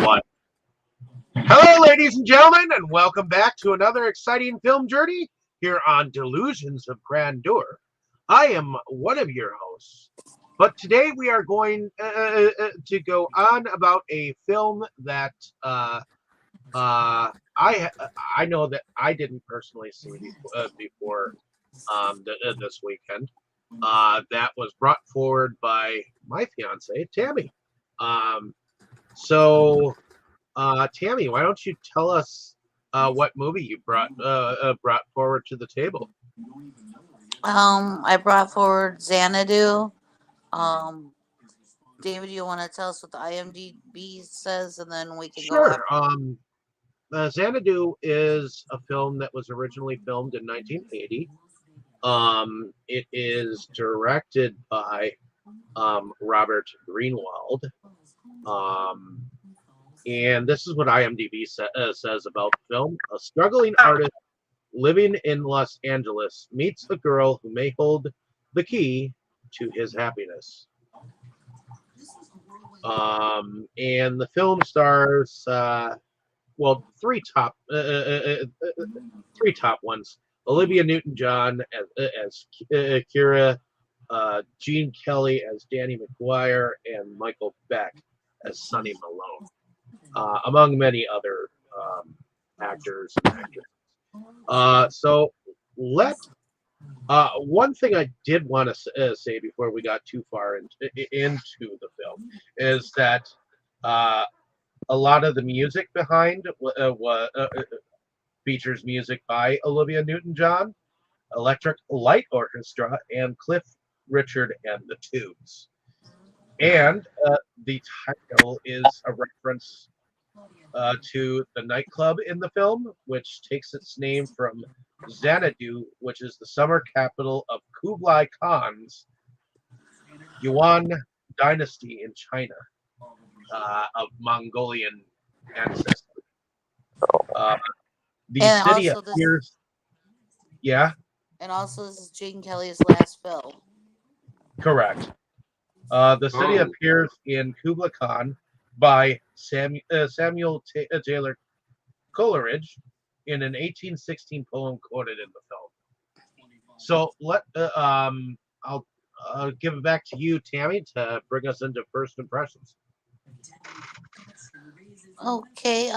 One. Hello, ladies and gentlemen, and welcome back to another exciting film journey here on Delusions of Grandeur. I am one of your hosts, but today we are going to go on about a film that I know that I didn't personally see before this weekend. That was brought forward by my fiance Tammy. Um, so. Tammy, why don't you tell us what movie you brought forward to the table? I brought forward Xanadu. Um, David, you want to tell us what the IMDb says, and then we can go Sure. after. Xanadu is a film that was originally filmed in 1980. It is directed by Robert Greenwald. And this is what IMDb says about the film. A struggling artist living in Los Angeles meets a girl who may hold the key to his happiness. And the film stars, three top ones: Olivia Newton-John as Kira, Gene Kelly as Danny McGuire, and Michael Beck as Sonny Malone, among many other actors and actresses. So one thing I did want to say before we got too far into the film is that a lot of the music behind features music by Olivia Newton-John, Electric Light Orchestra, and Cliff Richard and the Tubes. And the title is a reference to the nightclub in the film, which takes its name from Xanadu, which is the summer capital of Kublai Khan's Yuan dynasty in China, of Mongolian ancestry. The And city also this, appears, yeah, and also this is Gene Kelly's last film. correct. The city appears in Kublai Khan by Samuel Taylor Coleridge in an 1816 poem quoted in the film. So I'll give it back to you, Tammy, to bring us into first impressions. Okay.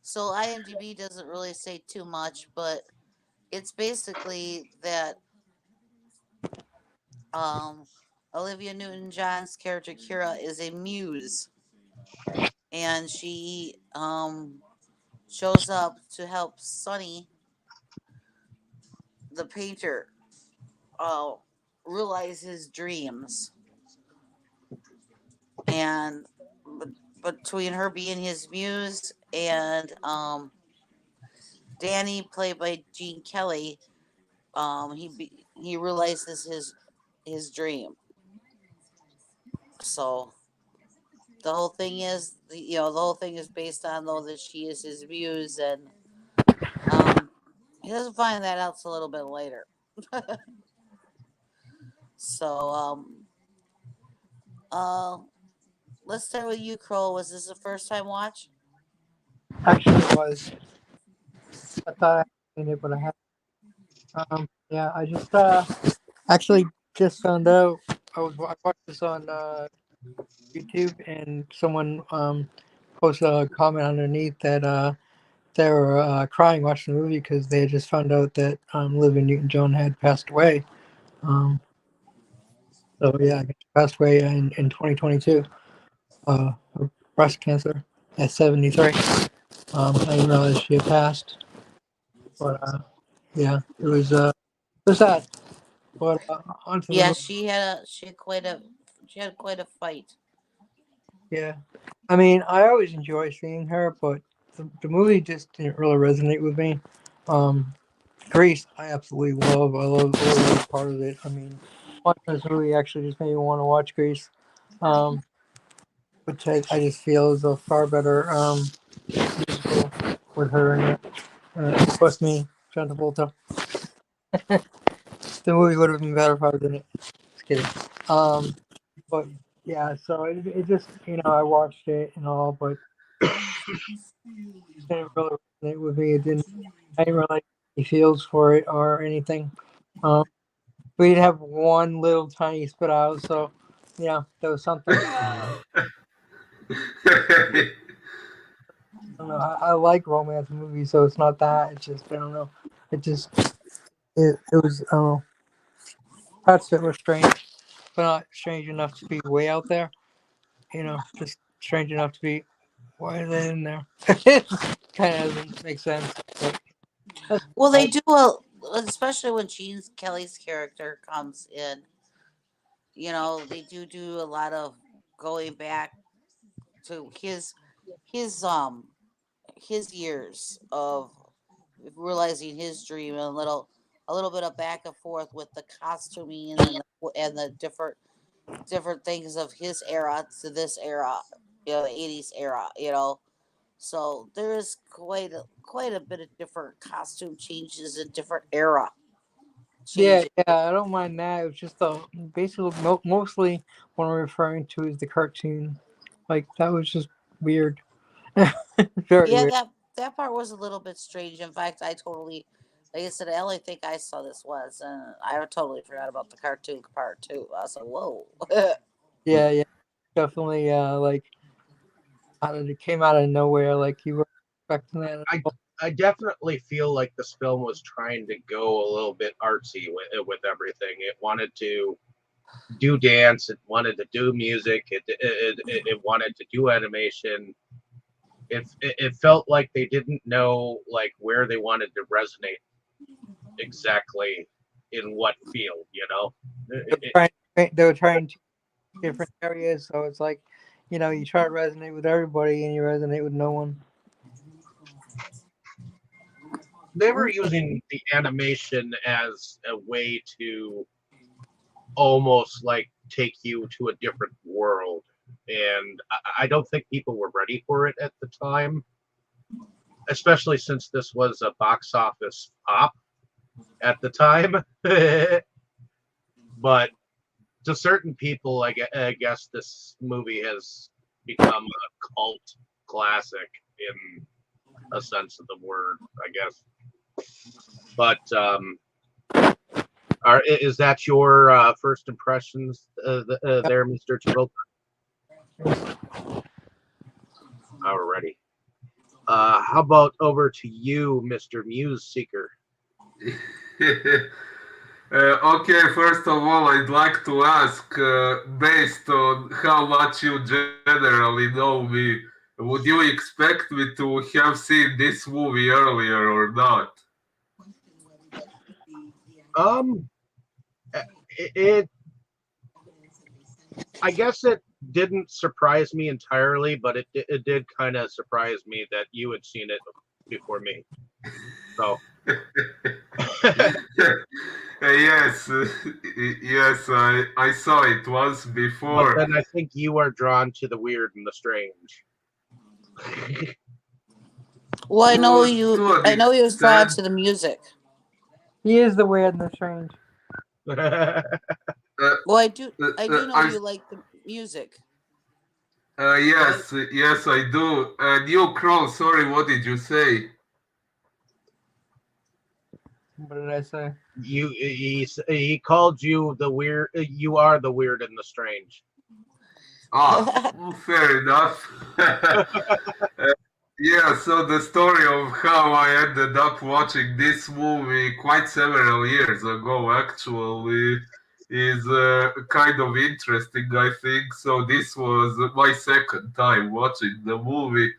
So IMDb doesn't really say too much, but it's basically that um, Olivia Newton-John's character Kira is a muse, and she shows up to help Sonny, the painter, uh, realize his dreams. And between her being his muse and Danny, played by Gene Kelly, he realizes his dream. So the whole thing is based on though that she is his muse, and he doesn't find that out till a little bit later. So uh, let's start with you, Kroll. Was this a first time watch? Actually, it was. I thought I had seen it, but I haven't. Yeah, I just actually just found out. I watched this on YouTube, and someone posted a comment underneath that they were crying watching the movie because they had just found out that Olivia Newton-John had passed away. Um, so yeah, she passed away in 2022 of breast cancer at 73. I didn't realize she had passed, but yeah, it was sad. But onto the Yeah, movie. she had quite a fight. Yeah, I mean, I always enjoy seeing her, but the movie just didn't really resonate with me. Um, Grease, I absolutely love. I love every part of it. I mean, watching this movie actually just made me want to watch Grease, um, which I just feel is a far better musical with her in it. Plus me, John Travolta. The movie would have been better if I was in it. Just kidding. But yeah, so it just I watched it and all, but it didn't really resonate with me. It didn't. I didn't really like any feels for it or anything. Um, we'd have one little tiny spit out, so there was something. I don't know. I like romance movies, so it's not that. It's just I don't know. It just it was I don't know. Parts that were strange, but not strange enough to be way out there. Just strange enough to be why are they in there? Kind of doesn't make sense. But that's Well, they I, do especially when Gene Kelly's character comes in. They do a lot of going back to his his years of realizing his dream, and a little bit of back and forth with the costuming and the different things of his era to this era, the 80s era. So there is quite a bit of different costume changes and different era yeah, changes. I don't mind that. It was just the basically mostly what I'm referring to is the cartoon. Like that was just weird, very Yeah, weird. that part was a little bit strange. In fact, like I said, I only think I saw this once, and I totally forgot about the cartoon part too. I was like, whoa. Yeah, definitely. Like it came out of nowhere. Like you were expecting that. At I all. I definitely feel like this film was trying to go a little bit artsy with everything. It wanted to do dance. It wanted to do music. It wanted to do animation. It felt like they didn't know like where they wanted to resonate exactly in what field. They were trying to different areas, so it's like you try to resonate with everybody and you resonate with no one. They were using the animation as a way to almost like take you to a different world. And I don't think people were ready for it at the time, especially since this was a box office pop at the time. But to certain people, I guess this movie has become a cult classic in a sense of the word, I guess. But is that your first impressions there, Mr. Chipotle? Alrighty. How about over to you, Mr. Muse Seeker? Okay, first of all, I'd like to ask, based on how much you generally know me, would you expect me to have seen this movie earlier or not? Um, it I guess it didn't surprise me entirely, but it did kind of surprise me that you had seen it before me. So, Yes, yes, I saw it once but before. then I think you are drawn to the weird and the strange. Well, To an I know he was drawn extent, to the music. He is the weird and the strange. uh, Well, I do know I you like the music, right? yes, yes, I do. New Crow, sorry, what did you say? What did I say? He called you the weird. You are the weird and the strange. Ah, fair enough. Yeah, so the story of how I ended up watching this movie quite several years ago actually is kind of interesting, I think. So this was my second time watching the movie.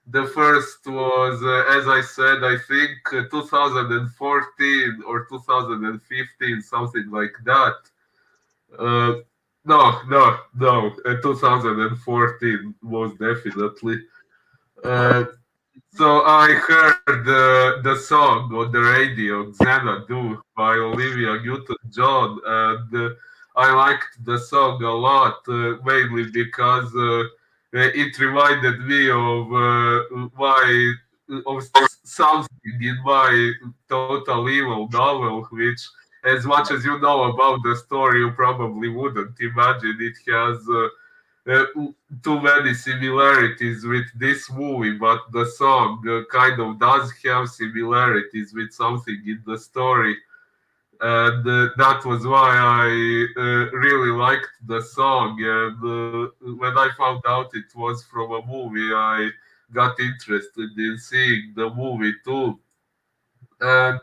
The first was, as I said, I think 2014 or 2015, something like that. Uh, no, 2014 was definitely. Uh, so I heard the song on the radio, Xanadu, by Olivia Newton-John, and I liked the song a lot, mainly because it reminded me of something in my Total Evil novel, which, as much as you know about the story, you probably wouldn't imagine it has uh, too many similarities with this movie, but the song kind of does have similarities with something in the story, and that was why I really liked the song. And when I found out it was from a movie, I got interested in seeing the movie too. And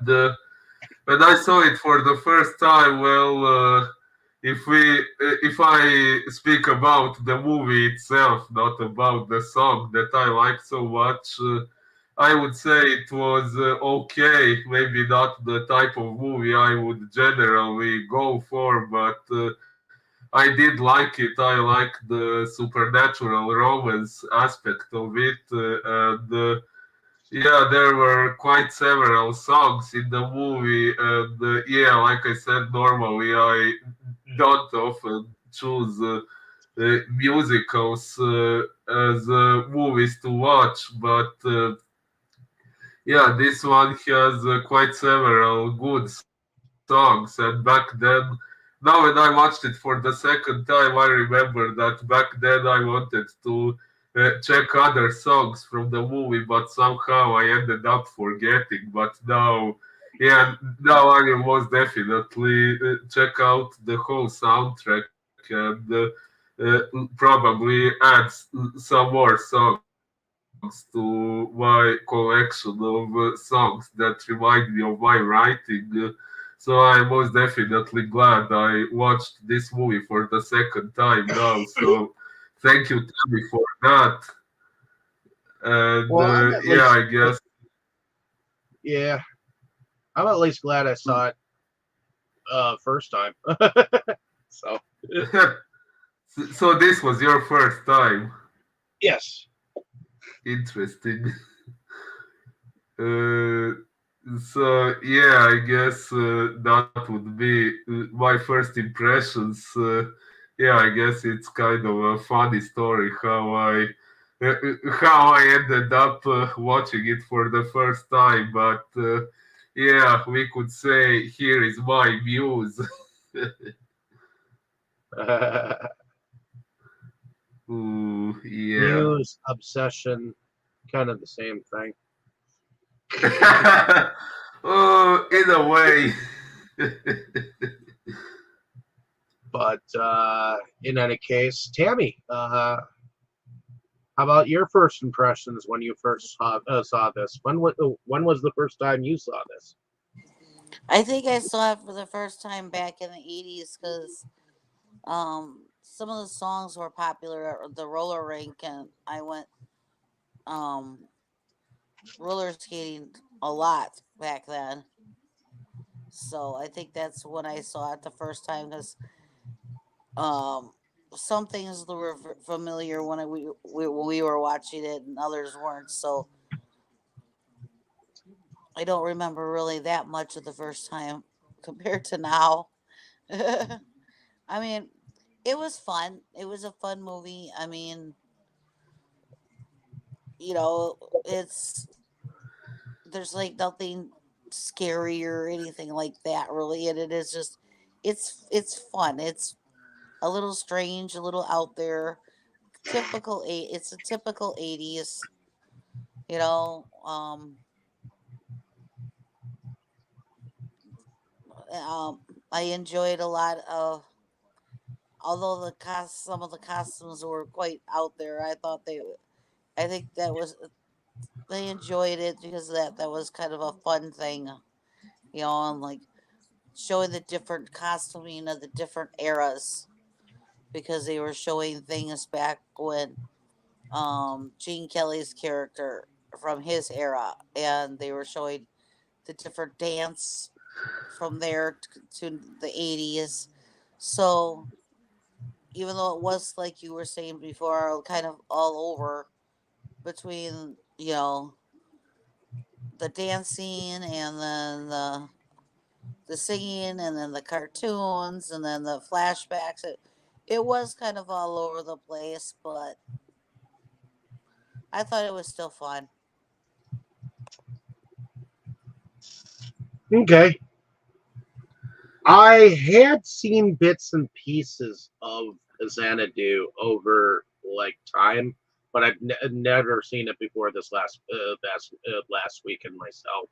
when I saw it for the first time, well, if I speak about the movie itself, not about the song that I liked so much, I would say it was okay. Maybe not the type of movie I would generally go for, but I did like it. I liked the supernatural romance aspect of it, and yeah, there were quite several songs in the movie, and yeah, like I said, normally I don't often choose musicals as movies to watch, but yeah, this one has quite several good songs. And back then, now when I watched it for the second time, I remember that back then I wanted to check other songs from the movie, but somehow I ended up forgetting. But now, yeah, now I will most definitely check out the whole soundtrack and probably add some more songs to my collection of songs that remind me of my writing. So I'm most definitely glad I watched this movie for the second time now. So thank you, Tammy, for that. And Well, I'm at yeah, least I guess. yeah, I'm at least glad I saw it first time. So So this was your first time. yes. Interesting. Uh, so yeah, I guess that would be my first impressions. Yeah, I guess it's kind of a funny story how I ended up watching it for the first time. But yeah, we could say here is my muse. Ooh, yeah. Muse, obsession, kind of the same thing. Oh, in a way. But in any case, Tammy, how about your first impressions when you first saw this? When was the first time you saw this? I think I saw it for the first time back in the 80s because some of the songs were popular at the roller rink, and I went um, roller skating a lot back then. So I think that's when I saw it the first time because um, some things were familiar when when we were watching it, and others weren't. So I don't remember really that much of the first time compared to now. I mean, it was fun. It was a fun movie. I mean, it's there's like nothing scary or anything like that really, and it is just it's fun. It's a little strange, a little out there. It's a typical 80s, you know. I enjoyed a lot of, although some of the costumes were quite out there. I think that was they enjoyed it because that was kind of a fun thing, and like showing the different costuming of the different eras because they were showing things back when Gene Kelly's character from his era, and they were showing the different dance from there to the 80s. So even though it was like you were saying before, kind of all over between the dancing and then the singing and then the cartoons and then the flashbacks. It was kind of all over the place, but I thought it was still fun. Okay, I had seen bits and pieces of Xanadu over like time, but I've never seen it before this last weekend myself.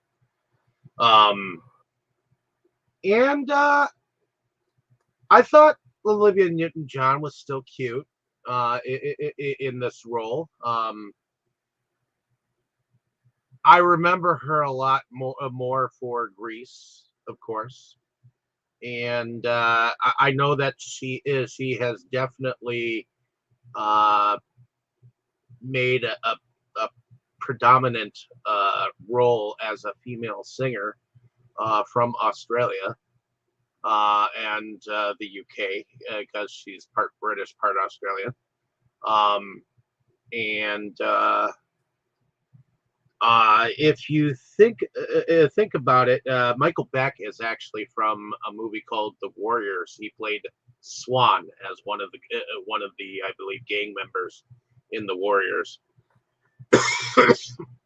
And I thought Olivia Newton-John was still cute in this role. I remember her a lot more for Grease, of course, and I know that she has definitely made a predominant role as a female singer from Australia and the UK because she's part British, part Australian. And if you think about it, Michael Beck is actually from a movie called The Warriors. He played Swan as one of the I believe gang members in The Warriors,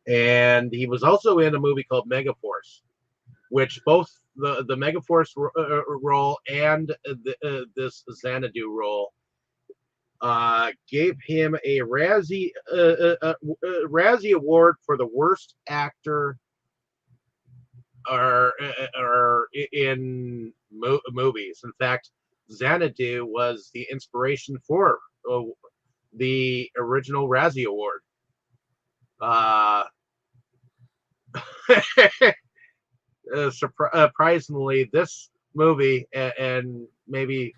and he was also in a movie called Megaforce, which both the Megaforce role and this Xanadu role gave him a Razzie Award for the worst actor or in movies. In fact, Xanadu was the inspiration for the original Razzie Award. Surprisingly, this movie and maybe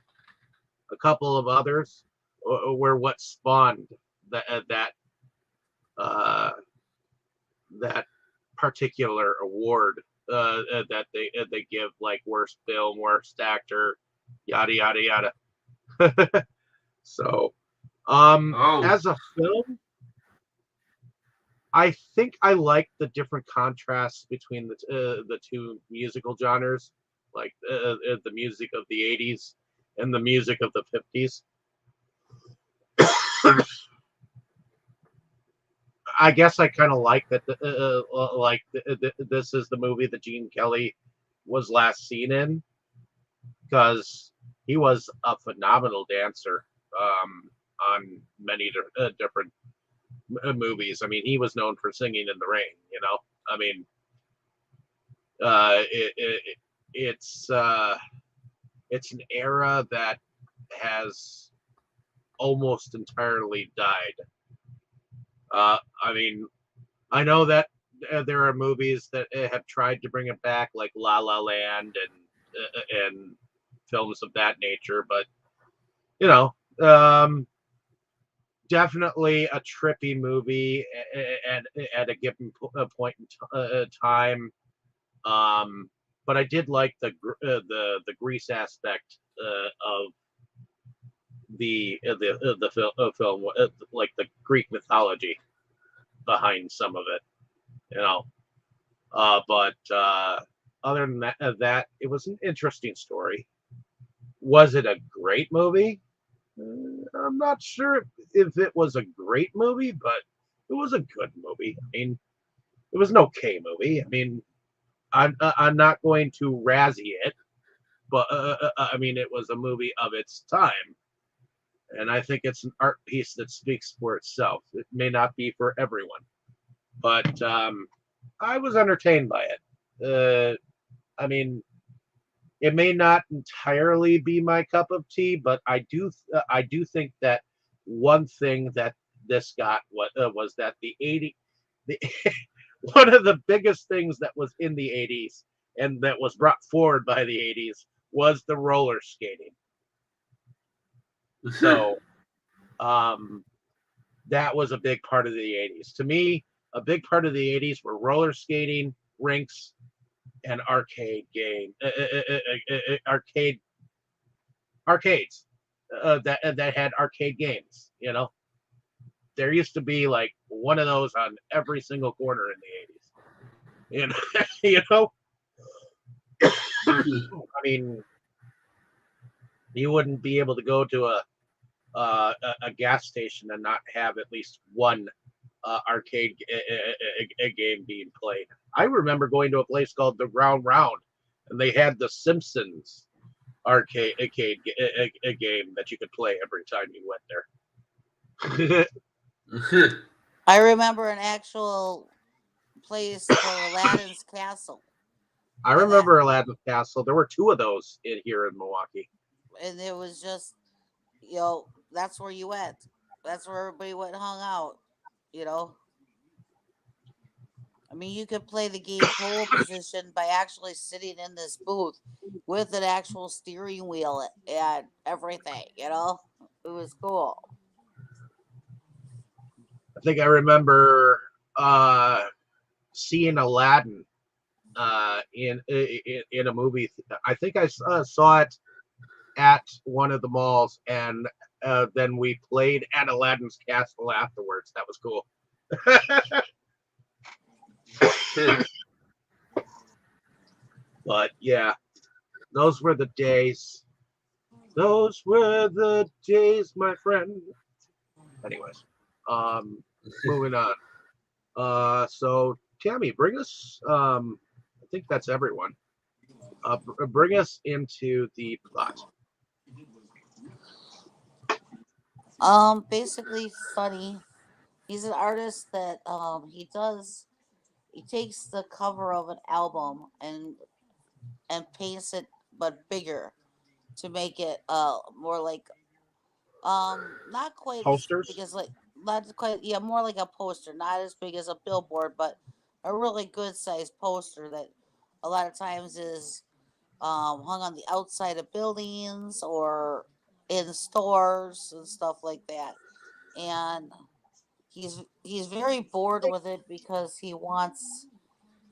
a couple of others were what spawned that particular award that they give, like worst film, worst actor, yada yada yada. So, as a film, I think I like the different contrasts between the two musical genres, like the music of the '80s and the music of the '50s. I guess I kind of like that. This is the movie that Gene Kelly was last seen in, because he was a phenomenal dancer on many different movies. I mean, he was known for Singing in the Rain. I mean, it's an era that has almost entirely died. I mean, I know that there are movies that have tried to bring it back, like La La Land and films of that nature, but definitely a trippy movie at a given point in time. But I did like the Grease aspect of the film, like the Greek mythology behind some of it, But other than that, it was an interesting story. Was it a great movie? I'm not sure if it was a great movie, but it was a good movie. I mean, it was an okay movie. I mean, I'm not going to Razzie it, but I mean, it was a movie of its time, and I think it's an art piece that speaks for itself. It may not be for everyone, but I was entertained by it. I mean, it may not entirely be my cup of tea, but I do think that one thing that this got was that the one of the biggest things that was in the '80s and that was brought forward by the '80s was the roller skating. So that was a big part of the '80s. To me, a big part of the '80s were roller skating rinks and arcades that had arcade games. There used to be like one of those on every single corner in the '80s. I mean, you wouldn't be able to go to a gas station and not have at least one arcade game being played. I remember going to a place called the Round Round, and they had The Simpsons a game that you could play every time you went there. I remember an actual place called Aladdin's Castle, I and that remember Aladdin's Castle. There were two of those here in Milwaukee. and it was just that's where you went. That's where everybody went and hung out. You know, I mean, you could play the game pole position by actually sitting in this booth with an actual steering wheel and everything. It was cool. I think I remember seeing Aladdin in a movie. I think I saw it at one of the malls, and then we played at Aladdin's Castle afterwards. That was cool. But yeah, those were the days. Those were the days, my friend. Anyways, moving on. So Tammy, bring us. I think that's everyone. Bring us into the plot. Basically, Sonny, he's an artist that he takes the cover of an album and paints it but bigger to make it more like not quite as big Posters. as like not quite yeah more like a poster, not as big as a billboard, but a really good sized poster that a lot of times is hung on the outside of buildings or in stores and stuff like that. And he's very bored with it because he wants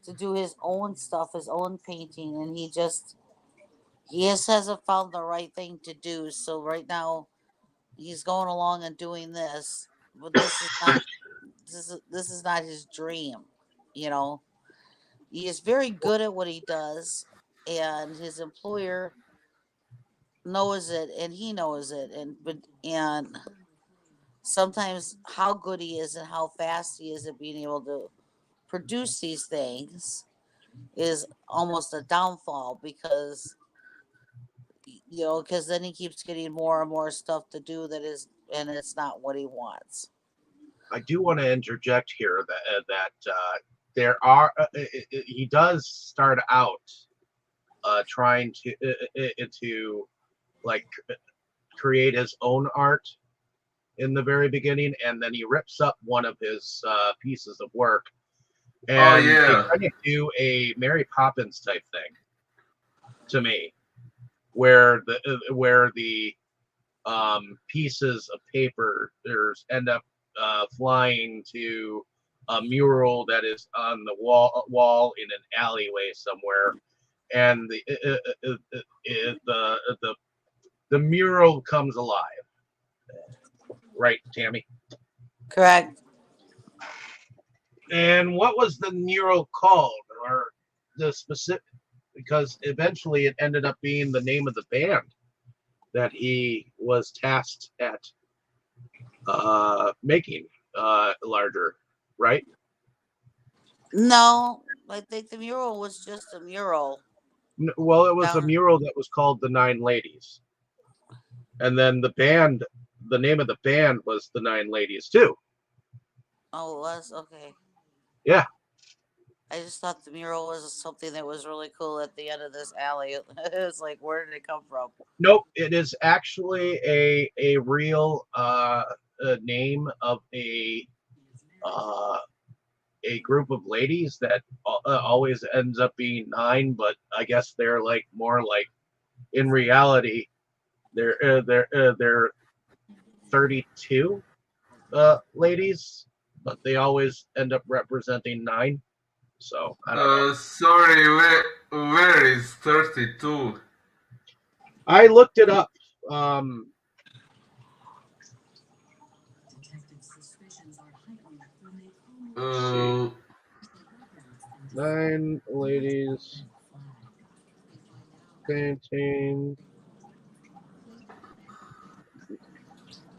to do his own stuff, his own painting, and he just hasn't found the right thing to do. So right now he's going along and doing this, but this is not his dream. You know, he is very good at what he does, and his employer knows it, and he knows it, and sometimes how good he is and how fast he is at being able to produce these things is almost a downfall because then he keeps getting more and more stuff to do and it's not what he wants. I do want to interject here that there are he does start out trying to like create his own art in the very beginning, and then he rips up one of his pieces of work, Oh and they yeah. kind of do a Mary Poppins type thing to me, where the pieces of paper end up flying to a mural that is on the wall in an alleyway somewhere, and the mural comes alive. Right, Tammy? Correct. And what was the mural called, or the specific? Because eventually it ended up being the name of the band that he was tasked at making larger, right? No, I think the mural was just a mural. Well, it was a Down. mural that was called the Nine Ladies, and then the name of the band was the Nine Ladies too. Oh, it was okay. Yeah. I just thought the mural was something that was really cool at the end of this alley. It was like, where did it come from? Nope, it is actually a real name of uh, a group of ladies that always ends up being nine, but I guess they're like more like in reality they're 32 ladies, but they always end up representing nine. So I don't know. Sorry, where is 32? I looked it up. Um, let's see. Uh, Nine ladies painting.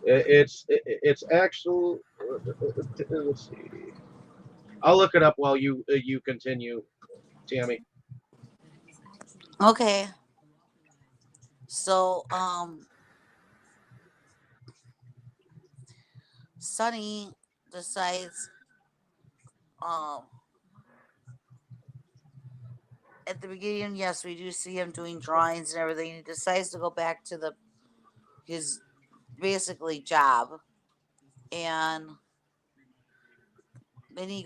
It's actual. Let's see. I'll look it up while you continue, Tammy. Okay. So Sonny decides um at the beginning, yes, we do see him doing drawings and everything. He decides to go back to the his basically job, and then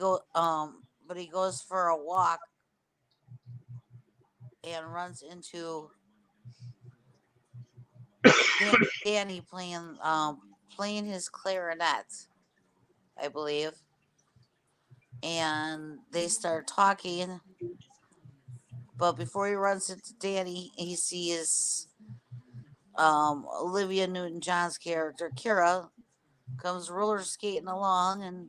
but he goes for a walk and runs into Danny playing his clarinet, I believe, and they start talking. But before he runs into Danny, he sees Olivia Newton-John's character Kira comes roller skating along and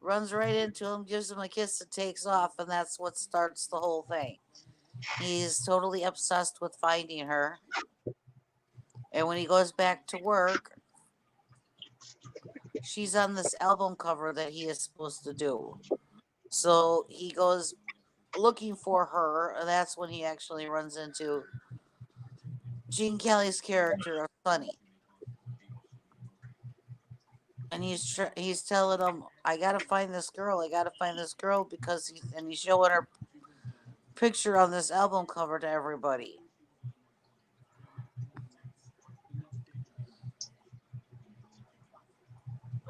runs right into him, gives him a kiss, and takes off, and that's what starts the whole thing. He's totally obsessed with finding her, and when he goes back to work, she's on this album cover that he is supposed to do. So he goes looking for her, and that's when he actually runs into Gene Kelly's character of Sonny. And he's telling him, "I gotta find this girl. I gotta find this girl," because he's showing her picture on this album cover to everybody.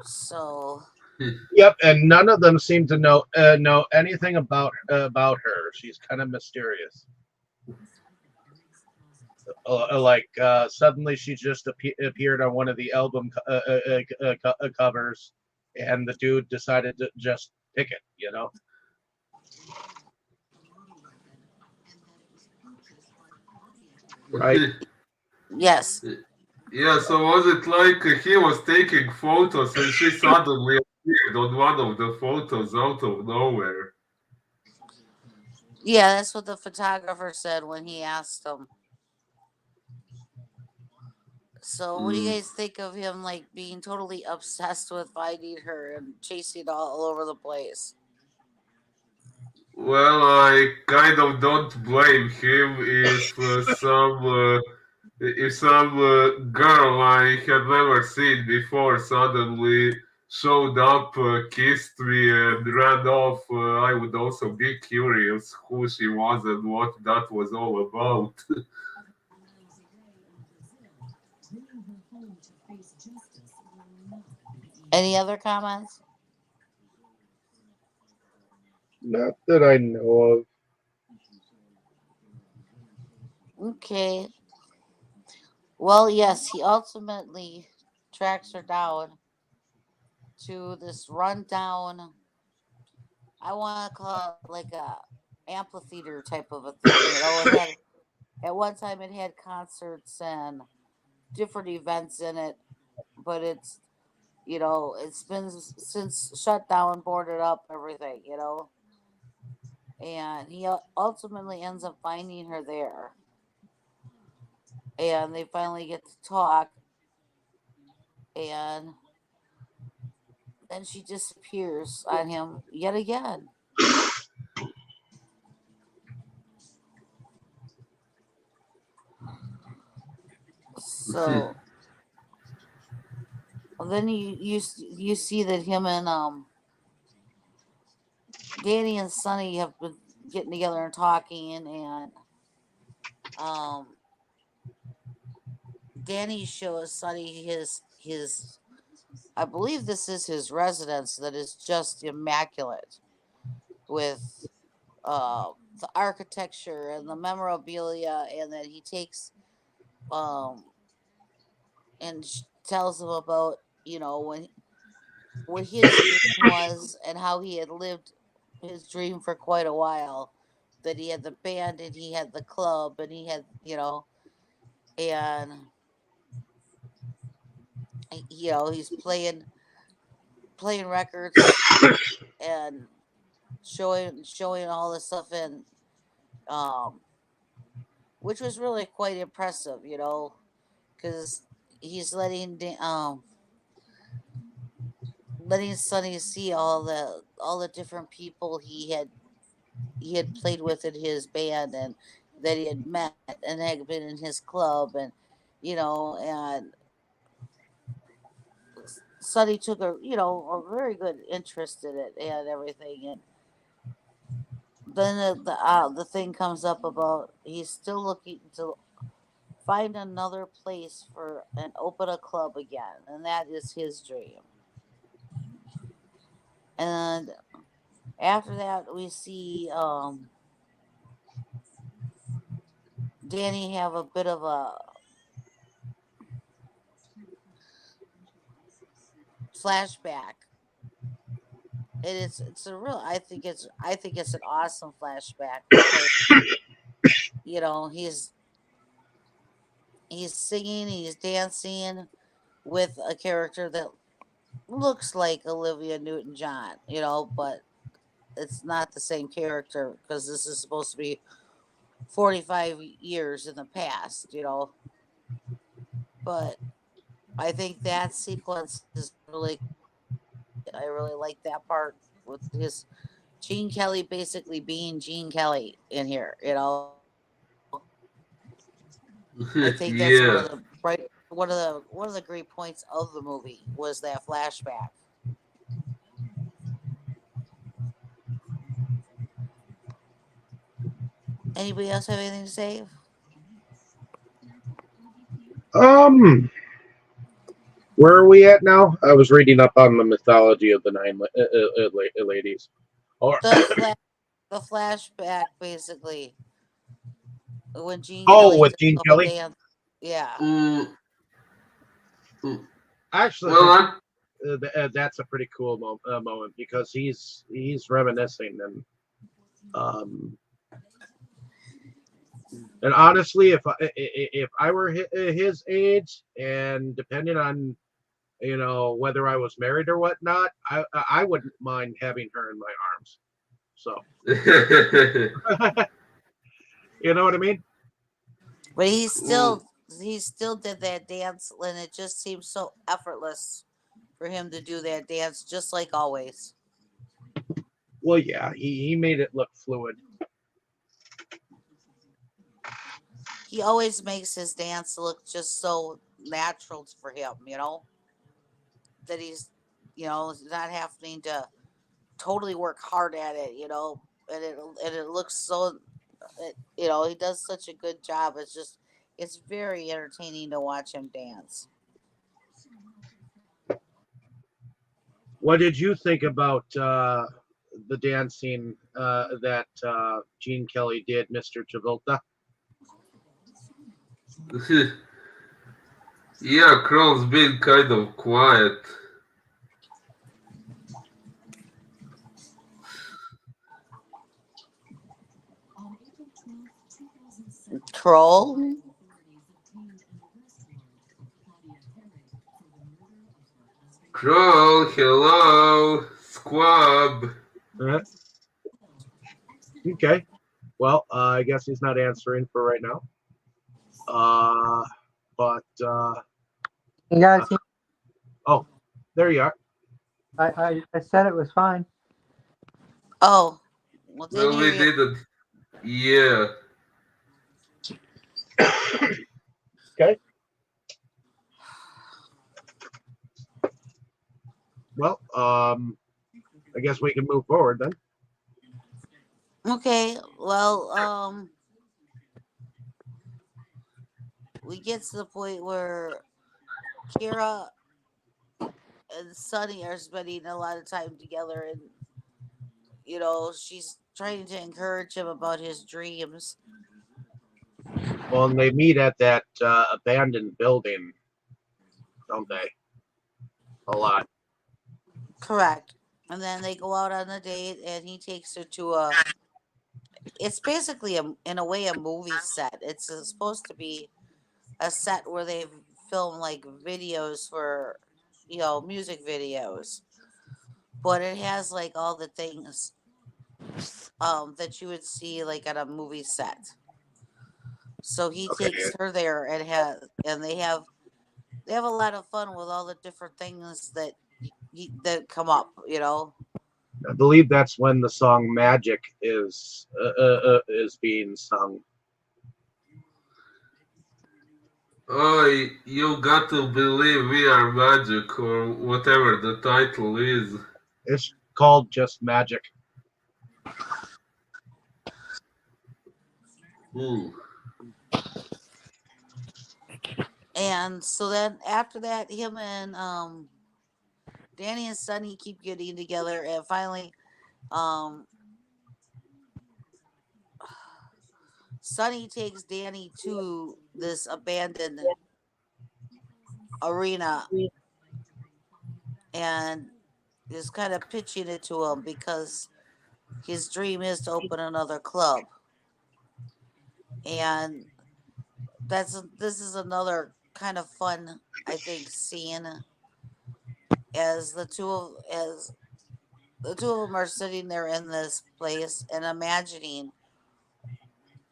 So Yep, and none of them seem to know anything about her. She's kind of mysterious. Suddenly she just appeared on one of the album covers, and the dude decided to just pick it. Right? yes, Yeah, so was it like he was taking photos and she suddenly appeared on one of the photos out of nowhere? yeah, that's what the photographer said when he asked him. So what do you Mm. guys think of him like being totally obsessed with finding her and chasing all over the place? Well, I kind of don't blame him if some girl I had never seen before suddenly showed up, kissed me, and ran off. I would also be curious who she was and what that was all about. Any other comments? Not that I know of. Okay. Well, yes, he ultimately tracks her down to this rundown. I want to call it like a amphitheater type of a thing. It had at one time it had concerts and different events in it, but it's been since shut down, boarded up, everything. And he ultimately ends up finding her there, and they finally get to talk, and then she disappears on him yet again. So then you see that him and Danny and Sonny have been getting together and talking, and um Danny shows Sonny his I believe this is his residence that is just immaculate with the architecture and the memorabilia, and that he takes um and tells him about when what his dream was and how he had lived his dream for quite a while. That he had the band and he had the club and he had and he's playing records and showing all this stuff in, um, which was really quite impressive, because he's letting Sonny see all the different people he had played with in his band and that he had met and had been in his club, and and Sonny took a very good interest in it and everything. And then the thing comes up about he's still looking to find another place for and open a club again, and that is his dream. And after that, we see Danny have a bit of a flashback, and it's a real. I think it's an awesome flashback because he's singing, he's dancing with a character that looks like Olivia Newton-John, but it's not the same character because this is supposed to be 45 years in the past, But I think that sequence is really, I really like that part with his Gene Kelly basically being Gene Kelly in here. I think that's one Yeah. of the bright, one of the great points of the movie was that flashback. Anybody else have anything to say? Um, where are we at now? I was reading up on the mythology of the ladies. Or The flash, the flashback basically when Gene oh, Kelly with took Gene up a Kelly. dance. Yeah. Mm, mm. I actually Well, think that's a pretty cool moment because he's reminiscing um and honestly, if I were his age and depending on whether I was married or whatnot, I wouldn't mind having her in my arms. So you know what I mean? But cool. he still did that dance and it just seems so effortless for him to do that dance just like always. Well, yeah, he made it look fluid. He always makes his dance look just so natural for him, that he's not having to totally work hard at it, and it looks so he does such a good job. It's very entertaining to watch him dance. What did you think about the dancing that Gene Kelly did, Mr. Travolta? Yeah, Crow's been kind of quiet. Troll. Crow, hello, squab. Uh, okay. Well, I guess he's not answering for right now. But You guys, oh, there you are. I said it was fine. Oh, well, didn't Well, hear we you. didn't. Yeah. Okay. Well, I guess we can move forward then. Okay, well, we get to the point where Kira and Sunny are spending a lot of time together, and she's trying to encourage him about his dreams. Well, and they meet at that abandoned building, don't they? A lot. Correct. And then they go out on a date, and he takes her to a. It's basically in a way, a movie set. It's supposed to be a set where they film like videos for, music videos, but it has like all the things that you would see like at a movie set. So he Okay. takes her there and they have a lot of fun with all the different things that come up. I believe that's when the song "Magic" is being sung. Oh, you got to believe we are magic, or whatever the title is. It's called just magic. Ooh. And so then after that, him and Danny and Sunny keep getting together, and finally, um, Sunny takes Danny to this abandoned arena and is kind of pitching it to him because his dream is to open another club. And this is another kind of fun, I think, scene as the two of them are sitting there in this place and imagining,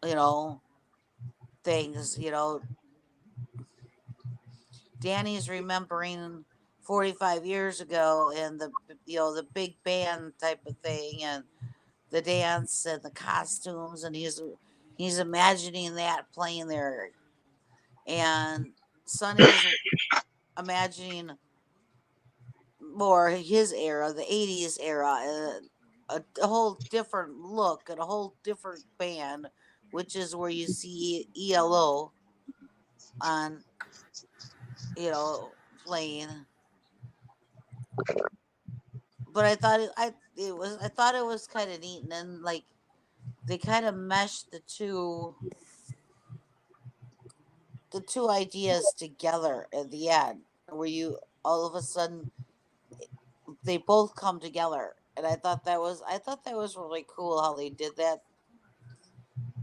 you know, things. Danny's remembering 45 years ago and the big band type of thing and the dance and the costumes, and he's imagining that playing there. And Sonny's imagining more his era, the 80s era, a whole different look and a whole different band, which is where you see ELO on, playing. But I thought it was kind of neat, and then like they kind of meshed the two ideas together at the end, where you all of a sudden they both come together, and I thought that was really cool how they did that.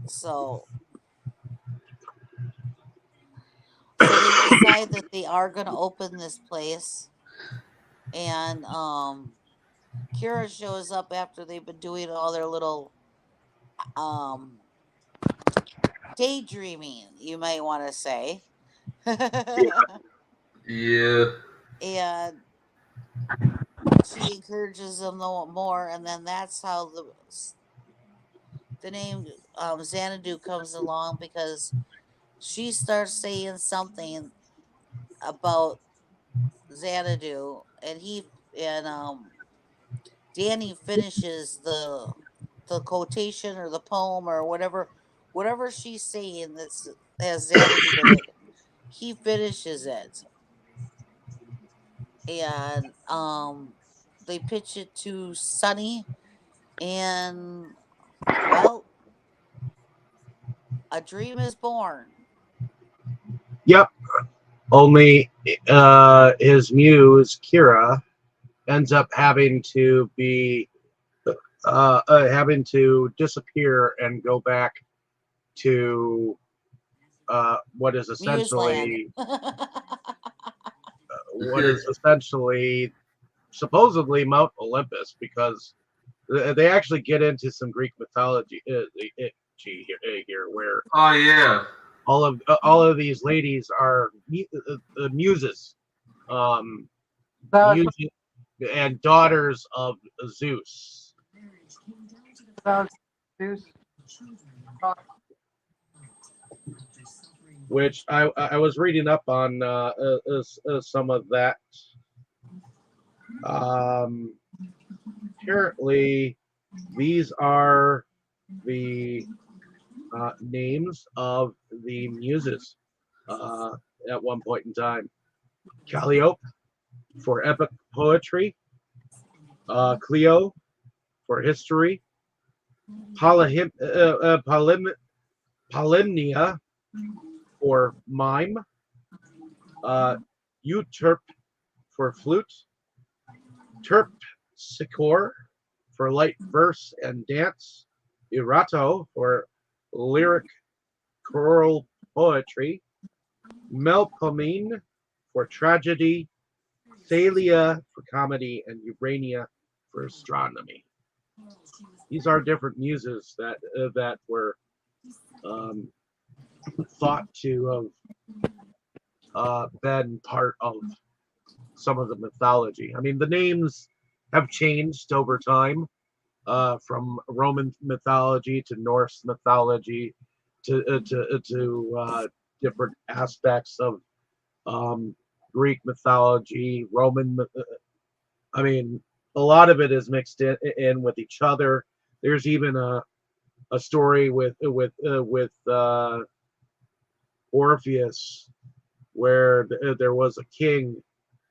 So they decide that they are going to open this place, and Kira shows up after they've been doing all their little um daydreaming, you might want to say. Yeah. And she encourages them no more, and then that's how the name Xanadu comes along, because she starts saying something about Xanadu, and he and Danny finishes the quotation or the poem or whatever she's saying that's has Xanadu in it. He finishes it, and they pitch it to Sunny, and well, a dream is born. Yep. Only his muse Kira ends up having to disappear and go back to what is Museland. essentially what is essentially supposedly Mount Olympus, because they actually get into some Greek mythology here, where Oh, yeah. all of these ladies are muses, About muses and daughters of Zeus. about Zeus. Which I was reading up on some of that. Um, Apparently, these are the names of the muses at one point in time. Calliope for epic poetry, Cleo for history, Polymnia for mime, Euterpe for flute, Terpsichore for light verse and dance, Erato for lyric choral poetry, Melpomene for tragedy, Thalia for comedy, and Urania for astronomy. These are different muses that were um, thought to have been part of some of the mythology. I mean, the names have changed over time, from Roman mythology to Norse mythology to different aspects of um, Greek mythology, I mean, a lot of it is mixed in with each other. There's even a story with Orpheus where there was a king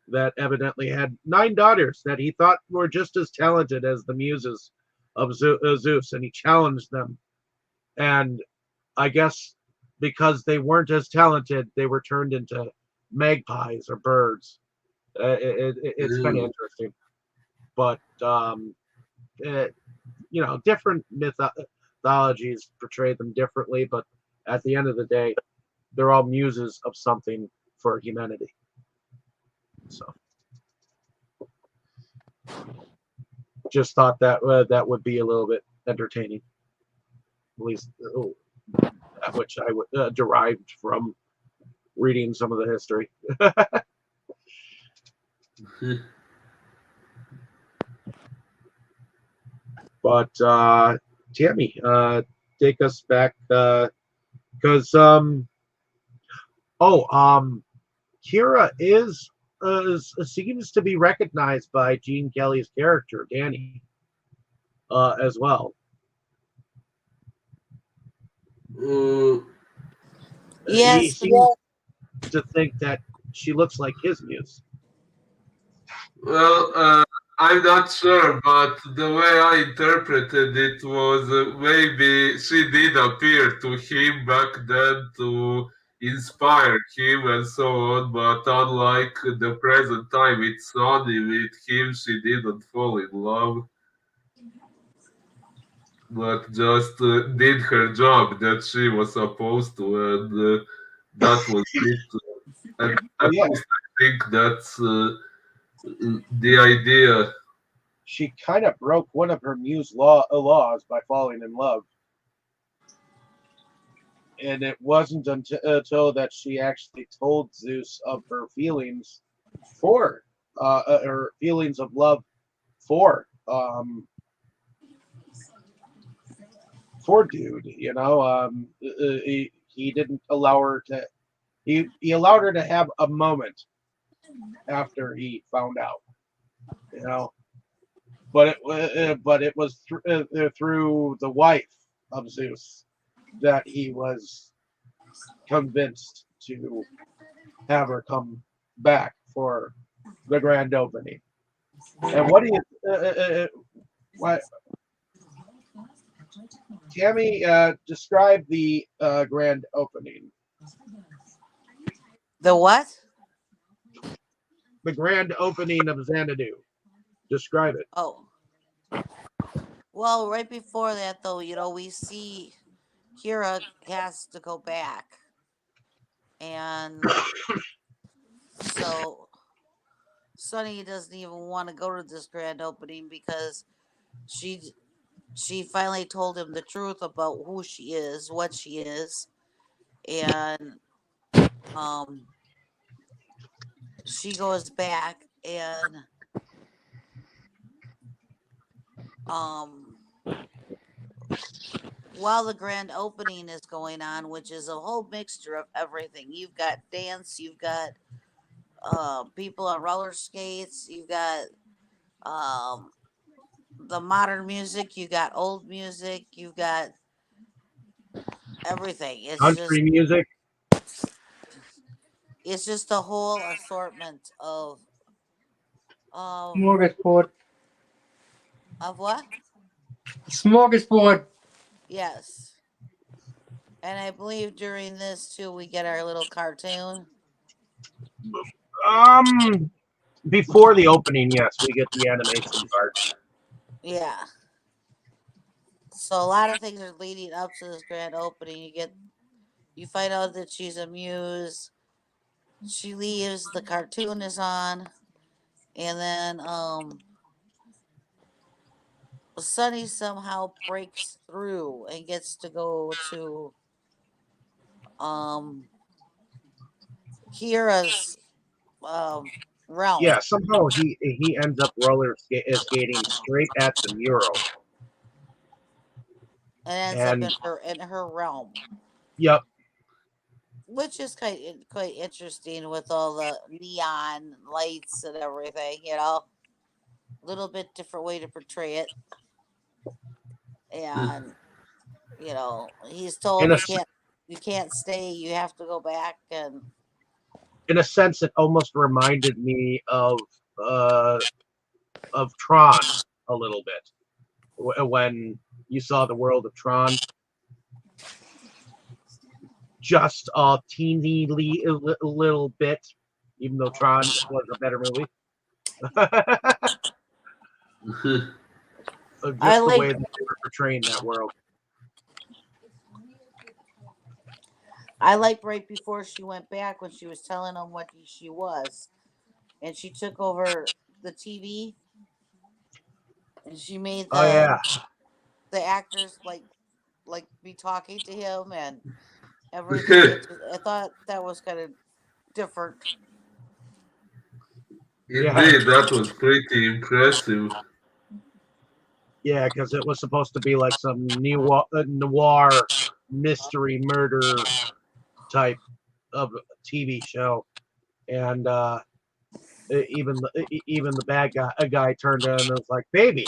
that evidently had 9 daughters that he thought were just as talented as the muses of Zeus, and he challenged them. And I guess because they weren't as talented, they were turned into magpies or birds. It's kind of Ew. interesting, but different mythologies portray them differently. But at the end of the day, they're all muses of something for humanity. So, just thought that that would be a little bit entertaining, at least that which I would derived from reading some of the history. But Tammy, take us back because Kira seems to be recognized by Gene Kelly's character Danny as well. Uh, He Yes, seems to think that she looks like his muse. well, I'm not sure, but the way I interpreted it was maybe she did appear to him back then to inspire him and so on, but unlike the present time, it's only with him she didn't fall in love, but just did her job that she was supposed to, and that was it. And Oh at yeah, least I think that's the idea. she kind of broke one of her muse laws by falling in love, and it wasn't until that she actually told Zeus of her feelings for her feelings of love for dude. He didn't allow her to. He allowed her to have a moment after he found out. You know, but it was through the wife of Zeus that he was convinced to have her come back for the grand opening. And what do you what Tammy describe the grand opening? the what? The grand opening of Xanadu. Describe it. Oh, well, right before that, though, we see Kira has to go back, and so Sunny doesn't even want to go to this grand opening because she she finally told him the truth about who she is, what she is, and um, she goes back and um, while the grand opening is going on, which is a whole mixture of everything. You've got dance, you've got people on roller skates, you've got um, the modern music, you got old music, you've got everything. Country music. It's just a whole assortment of Smorgasbord. what? Smorgasbord. Yes. And I believe during this too we get our little cartoon. Before the opening, yes, we get the animation part. Yeah. So a lot of things are leading up to this grand opening. You find out that she's a muse. She leaves, the cartoon is on, and then Sunny somehow breaks through and gets to go to um Kira's realm Yeah, somehow he ends up skating straight at the mural. and ends up And in her realm. yep, which is quite interesting with all the neon lights and everything. A little bit different way to portray it, and he's In told a you can't stay, you have to go back, and in a sense, it almost reminded me of Tron a little bit when you saw the world of Tron. Just a teeny little bit, even though Tron was a better movie. I Just the way like that they were portraying that world. right before she went back when she was telling him what she was, and she took over the TV, and she made Oh yeah, the actors be talking to him and everything. I thought that was kind of different. yeah, Indeed, that was pretty impressive. yeah, because it was supposed to be like some noir mystery murder type of TV show, and even the bad guy, a guy turned in and was like, "Baby,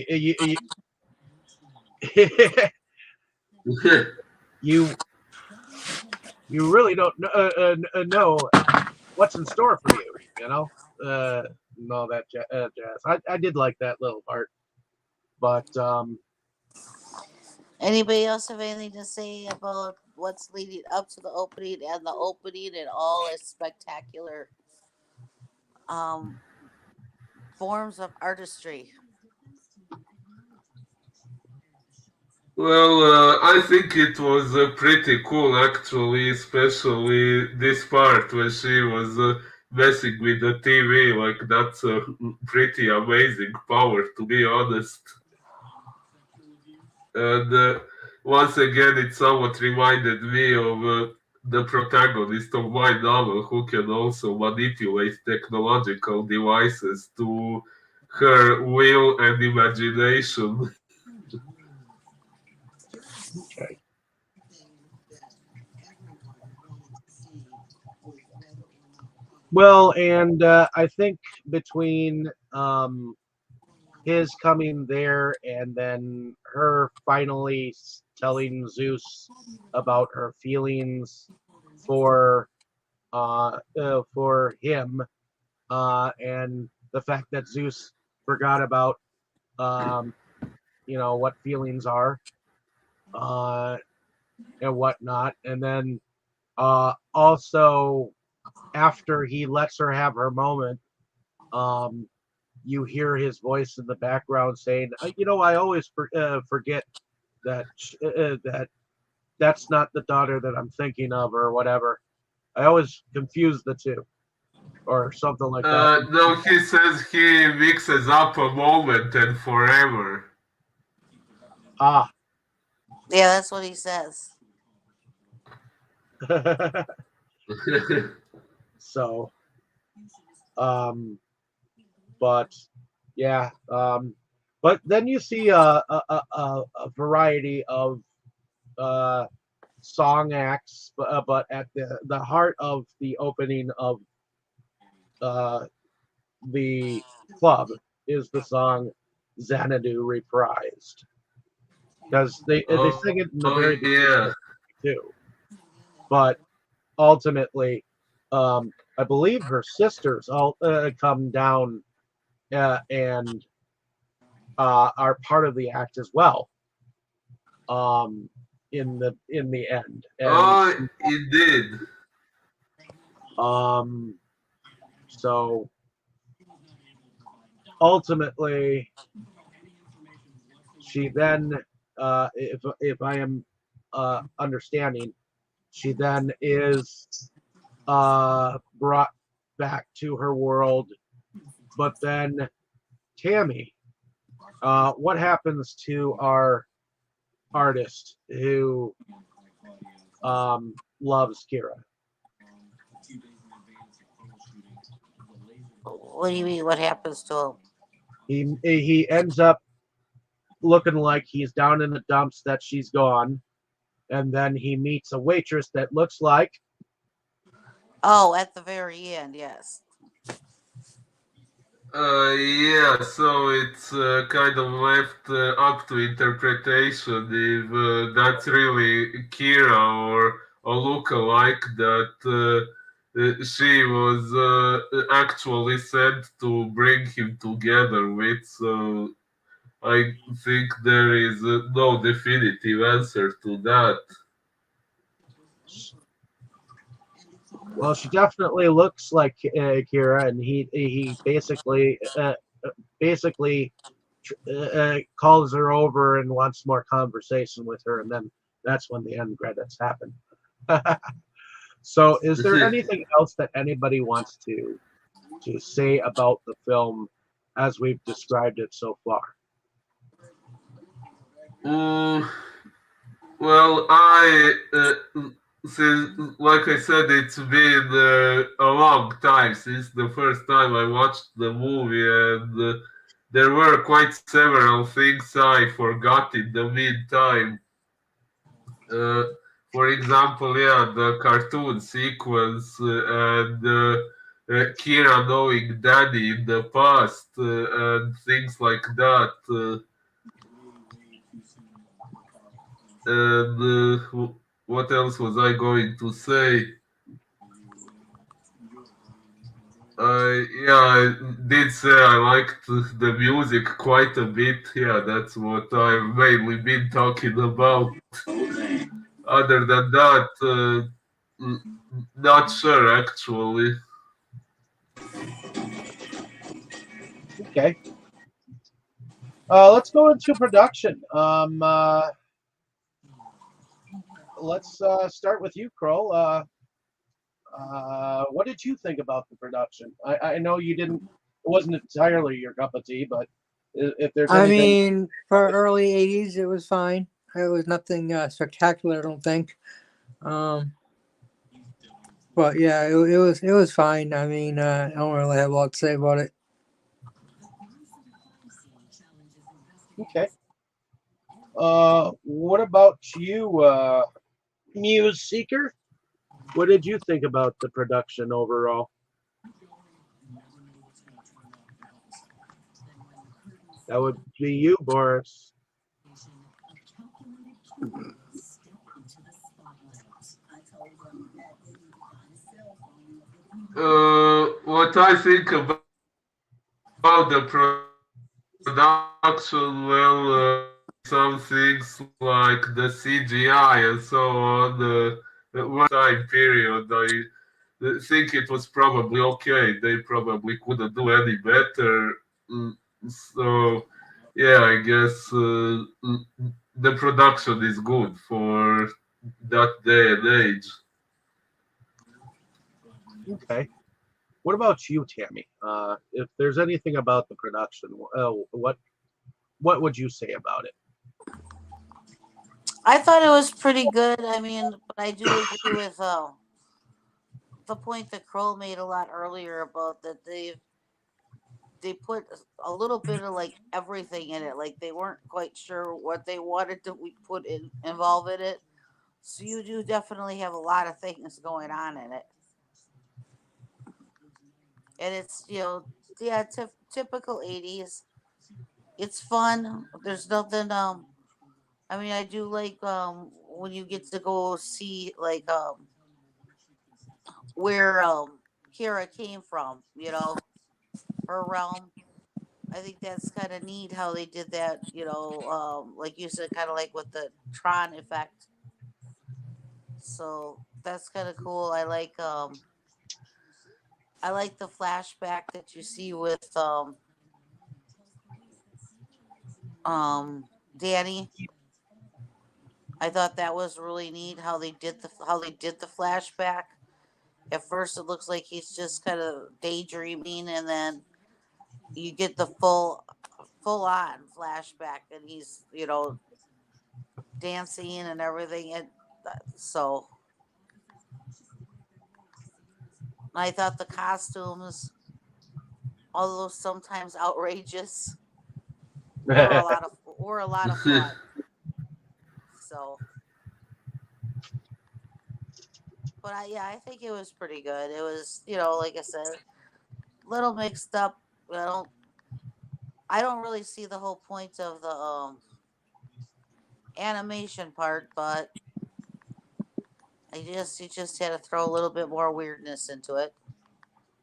you, you you really don't know what's in store for you, and all that jazz. I did like that little part, but Anybody else have anything to say about what's leading up to the opening and the opening and all its spectacular um, forms of artistry? Well, I think it was pretty cool actually, especially this part where she was messing with the TV. Like, that's a pretty amazing power, to be honest. And once again, it somewhat reminded me of the protagonist of my novel, who can also manipulate technological devices to her will and imagination. okay. Well, and I think between his coming there and then her finally telling Zeus about her feelings for for him, and the fact that Zeus forgot about um, what feelings are, uh, and whatnot, and then also after he lets her have her moment, um, you hear his voice in the background saying, I always forget that that's not the daughter that I'm thinking of, or whatever. I always confuse the two, or something like that." No, he says he mixes up a moment and forever. Ah, Yeah, that's what he says. so, but yeah, but then you see a variety of uh, song acts, but at the heart of the opening of uh, the club is the song Xanadu reprised, because they Oh, sing it in the oh very beginning yeah. of the too. But ultimately, I believe her sisters all come down and are part of the act as well. Um, in the end, and Oh, it did. um, so ultimately, she then, if I am understanding, she then is brought back to her world. But then, Tammy, what happens to our artist who loves Kira? What do you mean? What happens to He ends up looking like he's down in the dumps that she's gone, and then he meets a waitress that looks like. Oh, at the very end, yes. Yeah, so it's kind of left up to interpretation if that's really Kira or look-alike that she was actually sent to bring him together with. So I think there is no definitive answer to that. Well, she definitely looks like Kira, and he basically calls her over and wants more conversation with her, and then that's when the end credits happen. So, is there anything else that anybody wants to say about the film as we've described it so far? Mm, well, since, like I said, it's been a long time since the first time I watched the movie, and there were quite several things I forgot in the meantime. Uh, for example, yeah, the cartoon sequence and Kira knowing Danny in the past and things like that. And what else was I going to say? Yeah, I did say I liked the music quite a bit. Yeah, that's what I've mainly been talking about. Other than that, n- not sure actually. Okay, let's go into production. Let's start with you, Kroll. What did you think about the production? I know you didn't. It wasn't entirely your cup of tea, but if there's I anything. mean, for early '80s, it was fine. It was nothing spectacular, I don't think. Um, but yeah, it was fine. I mean, I don't really have a lot to say about it. Okay. What about you, Muse Seeker? What did you think about the production overall? That would be you, Boris. What I think about the production, well, some things like the CGI and so on, one time period, I think it was probably okay. They probably couldn't do any better. Mm, So, yeah, I guess the production is good for that day and age. Okay. What about you, Tammy? If there's anything about the production, what would you say about it? I thought it was pretty good. I mean, but I do agree with the point that Kroll made a lot earlier about that they put a little bit of like everything in it. Like they weren't quite sure what they wanted to we put in involve in it. So you do definitely have a lot of things going on in it, and it's yeah, typical '80s. It's fun. There's nothing. I mean, I do like when you get to go see like where Kira came from. Her realm. I think that's kind of neat how they did that. Like you said, kind of like with the Tron effect. So that's kind of cool. I like the flashback that you see with um Danny. I thought that was really neat how they did the flashback. At first, it looks like he's just kind of daydreaming, and then you get the full on flashback, and he's dancing and everything. And so I thought the costumes, although sometimes outrageous, were a lot of fun. So But yeah, I think it was pretty good. It was, like I said, little mixed up. I don't really see the whole point of the animation part, but you just had to throw a little bit more weirdness into it.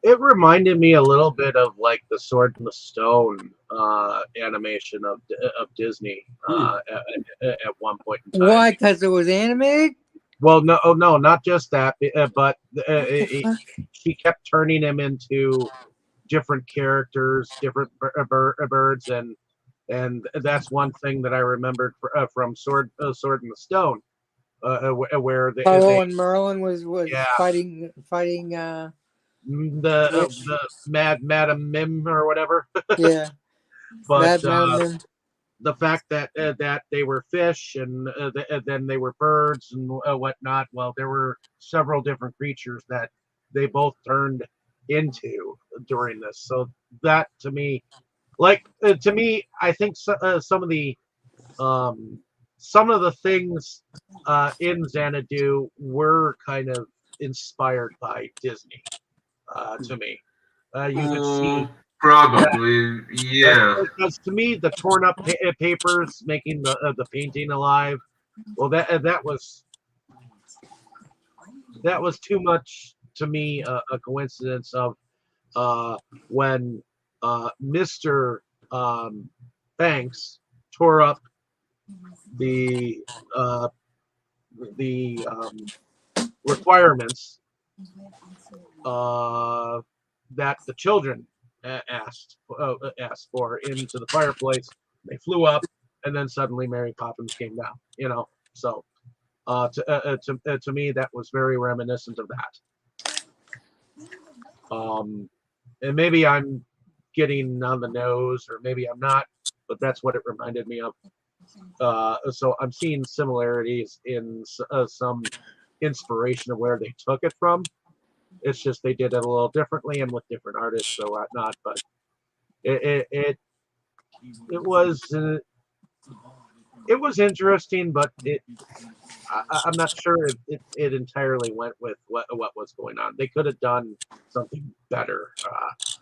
It reminded me a little bit of like the Sword in the Stone animation of Disney at one point in time. Why? Because it was animated? Well, no, oh, no, not just that, but What the fuck? she kept turning him into different characters, different birds, and that's one thing that I remembered from Sword in the Stone, where Oh, they and Merlin was yeah, fighting. the Madam Mim or whatever, Yeah, but Madam. the fact that they were fish and then they were birds and whatnot. Well, there were several different creatures that they both turned into during this. So that to me, I think um, some of the things in Xanadu were kind of inspired by Disney. To me, you could see. Probably, yeah. Because to me, the torn up papers making the painting alive. Well, that was too much to me. A coincidence of when Mister Banks tore up the uh, the requirements uh, that the children asked for into the fireplace. They flew up, and then suddenly Mary Poppins came down. So to me, that was very reminiscent of that. And maybe I'm getting on the nose, or maybe I'm not, but that's what it reminded me of. So I'm seeing similarities in some inspiration of where they took it from. It's just they did it a little differently and with different artists or whatnot. But it was it was interesting, but I'm not sure it entirely went with what was going on. They could have done something better.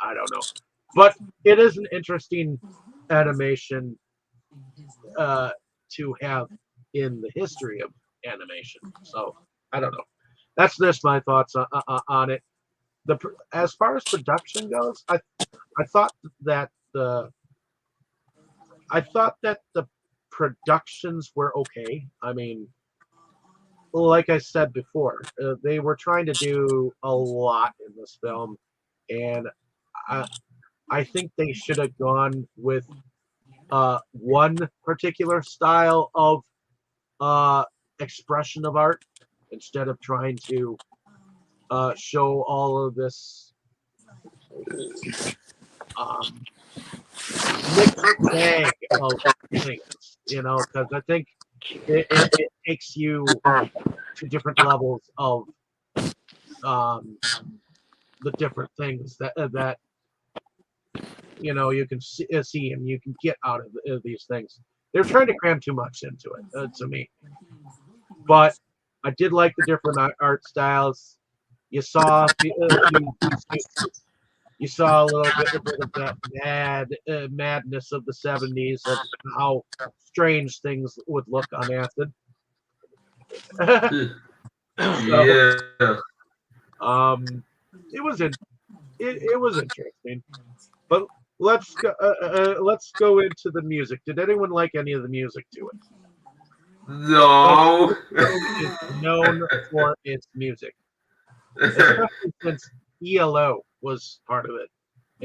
I don't know, but it is an interesting animation to have in the history of animation. So I don't know. That's just my thoughts on it. As far as production goes, I thought that the I thought that the productions were okay. I mean, like I said before, they were trying to do a lot in this film, and I, I think they should have gone with one particular style of expression of art instead of trying to show all of this um, mixed bag of things, because I think it takes you to different levels of um, the different things that you can see and you can get out of these things. They're trying to cram too much into it, to me. But I did like the different art styles. You saw you saw a little bit of that madness of the '70s of how strange things would look on acid. So Yeah. um, it was it was interesting. But let's go into the music. Did anyone like any of the music to it? No. This film is known for its music, especially since ELO was part of it,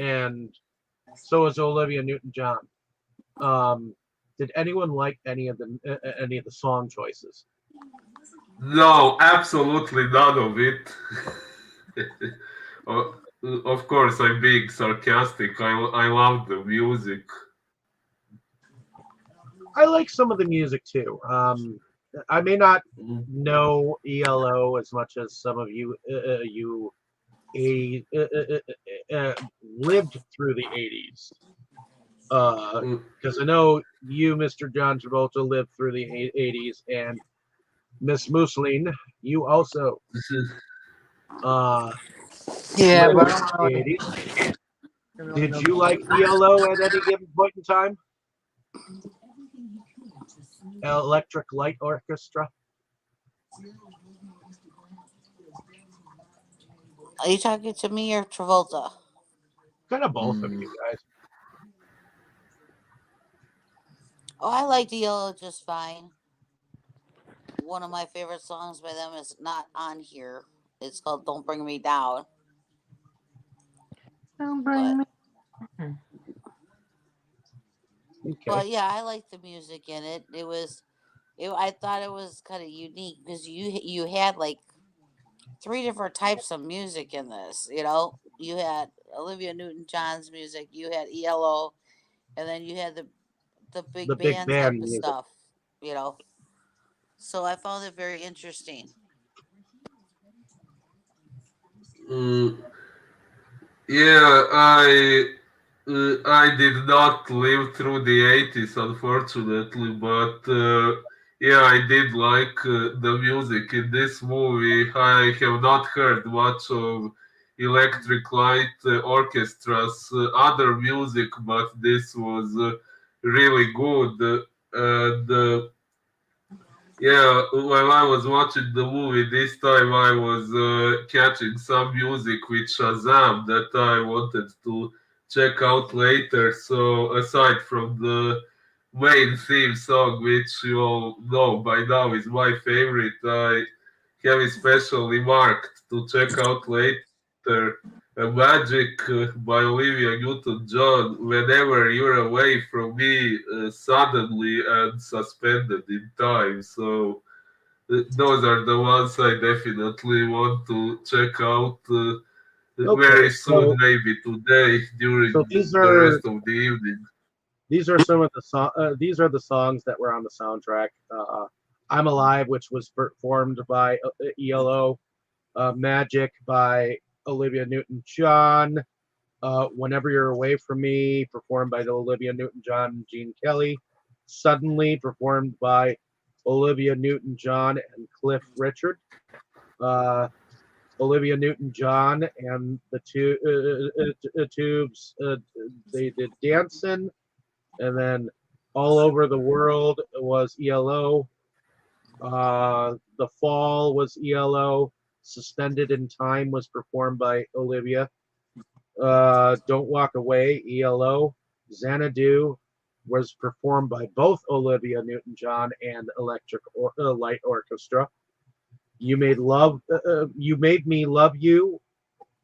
and so was Olivia Newton-John. Did anyone like any of the song choices? No, absolutely none of it. O- of course, I'm being sarcastic. I love the music. I like some of the music too. I may not Mm. know ELO as much as some of you lived through the '80s. Mm. Because I know you, Mr. John Travolta, lived through the '80s, and Miss Mousseline, you also uh, Yeah, lived but in I don't the really, 80s. I really Did know. you like ELO at any given point in time? Electric Light Orchestra? Are you talking to me or Travolta? Kind of both of Mm. you guys. Oh, I liked Yellow just fine. One of my favorite songs by them is not on here. It's called "Don't Bring Me Down." Don't But bring me. Okay. yeah, I liked the music in it. I thought it was kind of unique because you had like three different types of music in this. You know, you had Olivia Newton-John's music, you had ELO, and then you had the The big big band type band of music. stuff. You know, so I found it very interesting. Mm, yeah, I did not live through the 80s, unfortunately, but yeah, I did like the music in this movie. I have not heard much of Electric Light Orchestra's other music, but this was really good. And yeah, while I was watching the movie this time, I was catching some music with Shazam that I wanted to check out later. So, aside from the main theme song, which you all know by now is my favorite, I have especially marked to check out later. Magic by Olivia Newton-John. Whenever you're away from me, suddenly and suspended in time. So those are the ones I definitely want to check out Okay, very soon, maybe today so during the rest of the evening. these are some of the these are the songs that were on the soundtrack. I'm Alive, which was performed by ELO. Magic by Olivia Newton-John. Whenever You're Away from Me, performed by Olivia Newton-John and Gene Kelly. Suddenly, performed by Olivia Newton-John and Cliff Richard. Uh, Olivia Newton-John and the Tubes, they did Dancin', and then All Over the World was ELO. The Fall was ELO. Suspended in Time was performed by Olivia. Don't Walk Away, ELO. Xanadu was performed by both Olivia Newton-John and Light Orchestra. You Made Me Love You,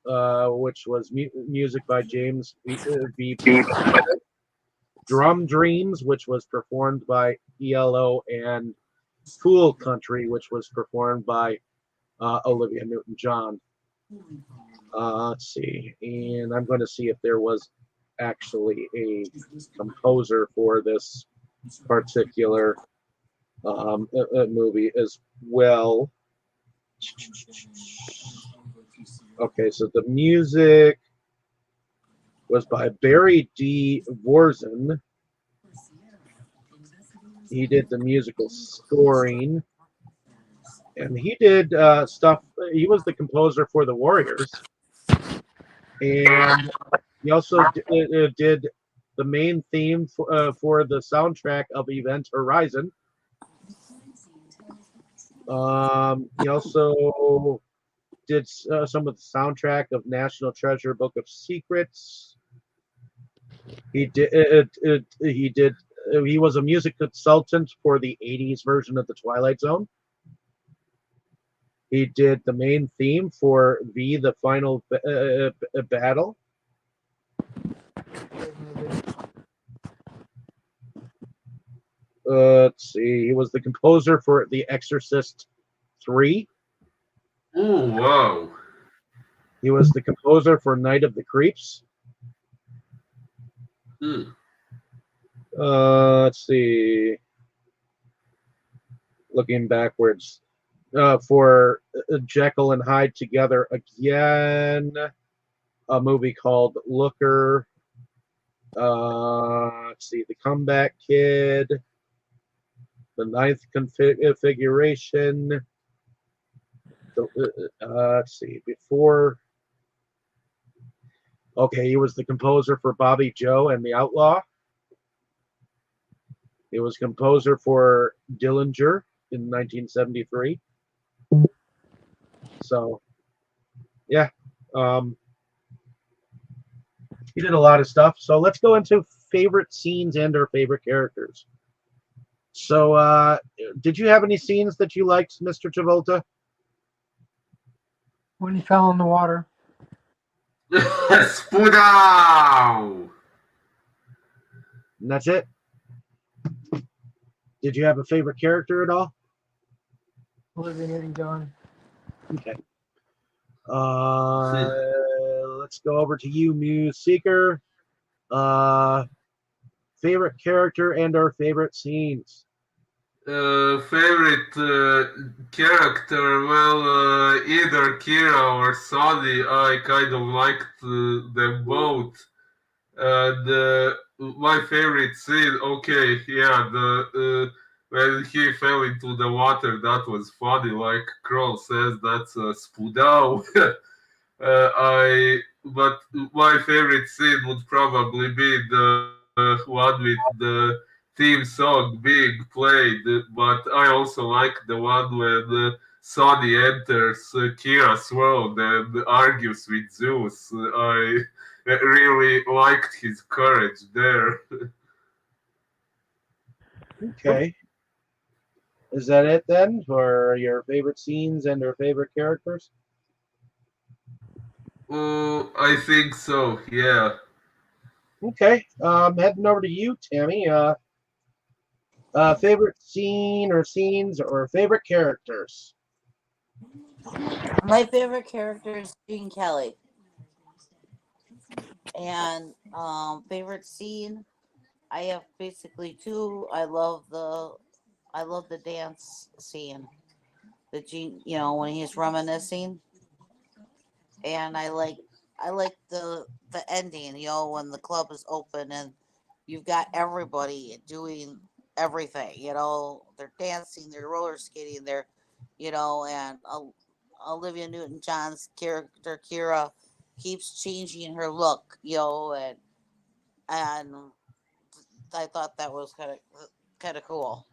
which was music by James V. Drum Dreams, which was performed by ELO, and Fool Country, which was performed by Olivia Newton-John. Let's see, and I'm going to see if there was actually a composer for this particular movie as well. Okay, so the music was by Barry D. Vorzin. He did the musical scoring, and he did stuff. He was the composer for the Warriors, and he also did the main theme for the soundtrack of Event Horizon. He also did some of the soundtrack of National Treasure: Book of Secrets. He did. He did. He was a music consultant for the '80s version of the Twilight Zone. He did the main theme for V, the Final Battle. Let's see. He was the composer for The Exorcist 3. Oh, wow. He was the composer for Night of the Creeps. Hmm. Let's see. Looking backwards. For Jekyll and Hyde Together Again, a movie called Looker. Let's see. The Comeback Kid. The ninth configuration. Let's see. Before, okay, he was the composer for Bobby Joe and the Outlaw. He was composer for Dillinger in 1973. So, yeah, he did a lot of stuff. So let's go into favorite scenes and or favorite characters. So, did you have any scenes that you liked, Mr. Travolta? When he fell in the water. Spudao! And that's it. Did you have a favorite character at all? Olivia Newton-John. Okay. Let's go over to you, Muse Seeker. Favorite character and or favorite scenes. Favorite character? Well, either Kira or Sadi. I kind of liked them both. My favorite scene. Okay, yeah, the when he fell into the water, that was funny. Like Kroll says, that's a spudao. But my favorite scene would probably be the one with the theme song being played. But I also like the one when Sonny enters Kira's world and argues with Zeus. I really liked his courage there. Okay. Is that it then for your favorite scenes and or favorite characters? Oh, I think so. Yeah. Okay. Heading over to you, Tammy. Favorite scene or scenes or favorite characters? My favorite character is Gene Kelly. And favorite scene, I have basically two. I love the dance scene. The Gene, when he's reminiscing, and I like the ending. When the club is open and you've got everybody doing everything. They're dancing, they're roller skating, and Olivia Newton-John's character Kira keeps changing her look. And I thought that was kind of cool.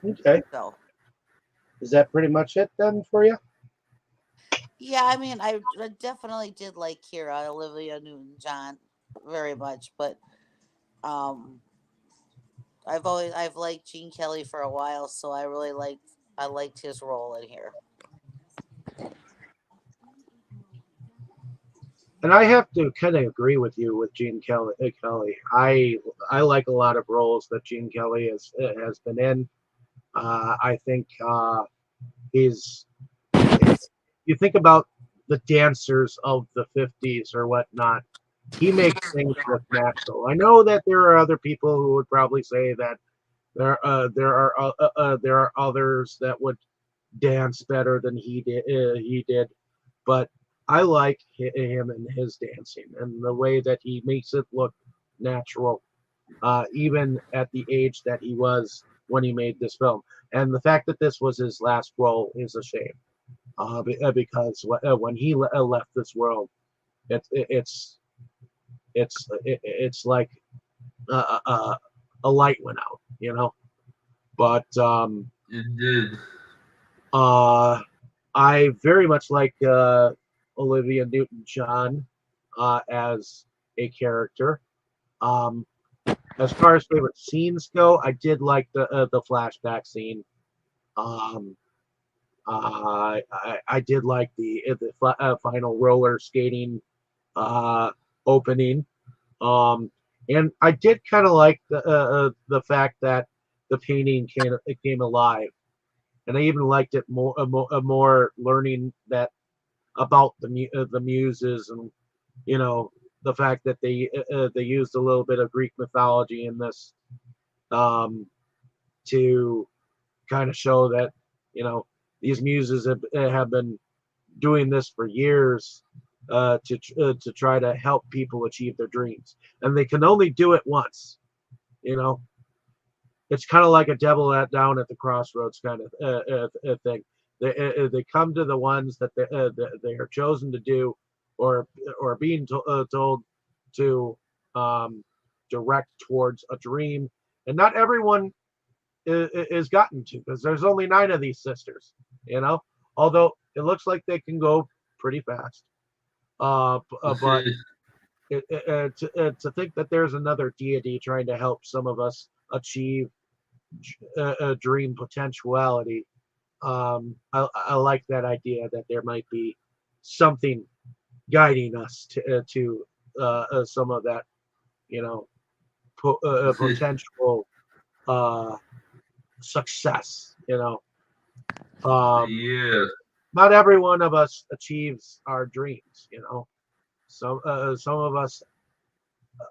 Okay. So Is that pretty much it then for you? yeah, I mean, I definitely did like Kira Olivia Newton-John very much, but um, I've liked Gene Kelly for a while, so I liked his role in here. And I have to kind of agree with you with Gene Kelly. I like a lot of roles that Gene Kelly has been in. I think he's. You think about the dancers of the '50s or whatnot. He makes things look natural. I know that there are other people who would probably say that there are others that would dance better than he did, but I like him and his dancing and the way that he makes it look natural, even at the age that he was when he made this film. And the fact that this was his last role is a shame, because when he left this world, it, it, it's it's like a light went out. But Indeed. I very much like Olivia Newton-John as a character. Um, as far as favorite scenes go, I did like the flashback scene. Um, I did like the final roller skating opening. And I did kind of like the fact that the painting came alive, and I even liked it more learning that about the muses, and the fact that they used a little bit of Greek mythology in this, to kind of show that these muses have been doing this for years, to try to help people achieve their dreams, and they can only do it once, you know. it's kind of like a devil down at the crossroads kind of thing. They come to the ones that they are chosen to do, or being told to direct towards a dream, and not everyone is gotten to, because there's only 9 of these sisters, although it looks like they can go pretty fast. But to think that there's another deity trying to help some of us achieve a dream potentiality, I like that idea that there might be something guiding us to some of that, potential success. Yeah. Not every one of us achieves our dreams. Some of us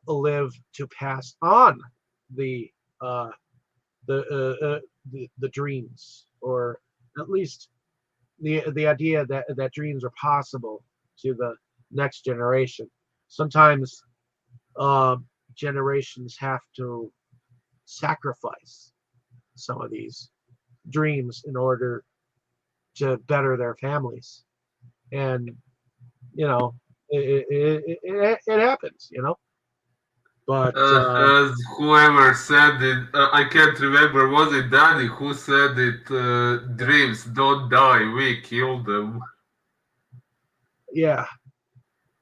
live to pass on the the dreams, or at least the idea that dreams are possible to the next generation. Sometimes generations have to sacrifice some of these dreams in order to better their families, and it happens. But As whoever said it, I can't remember, was it Danny who said it? Dreams don't die, we kill them. yeah,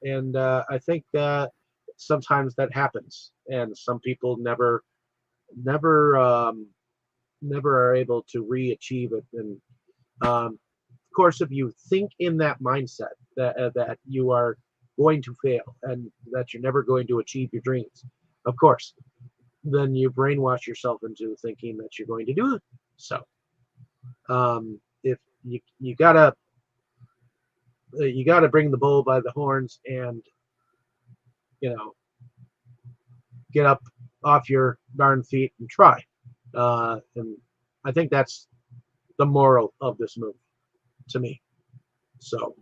and I think that sometimes that happens, and some people never never are able to re-achieve it. And of course, if you think in that mindset that you are going to fail and that you're never going to achieve your dreams, of course, then you brainwash yourself into thinking that you're going to do so. If you gotta bring the bull by the horns, and get up off your darn feet and try. And I think that's the moral of this movie, to me. So,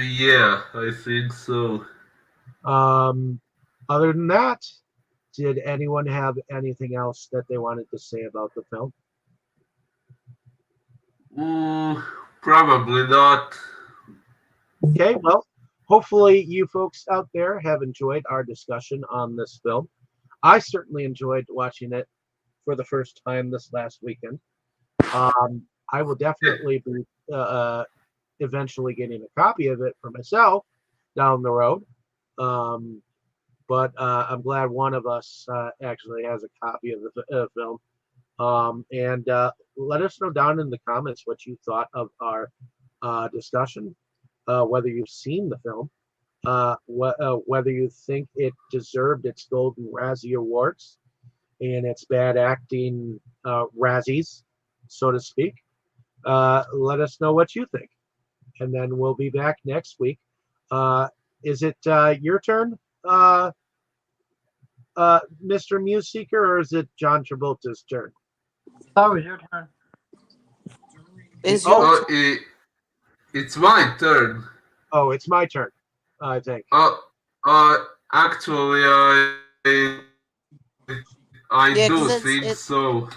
Yeah, I think so. other than that, did anyone have anything else that they wanted to say about the film? Mm, Probably not. Okay, well, hopefully you folks out there have enjoyed our discussion on this film. I certainly enjoyed watching it for the first time this last weekend. I will definitely be eventually getting a copy of it for myself down the road. But I'm glad one of us actually has a copy of the film. And let us know down in the comments what you thought of our discussion, whether you've seen the film, whether you think it deserved its Golden Razzie Awards and its bad acting Razzies, so to speak. Let us know what you think. And then we'll be back next week. Is it your turn, Mr. Muse Seeker, or is it John Travolta's turn? That was your turn. Is Oh. your It's my turn. Oh, it's my turn, I think. Actually, I Yeah, do 'cause think it's so.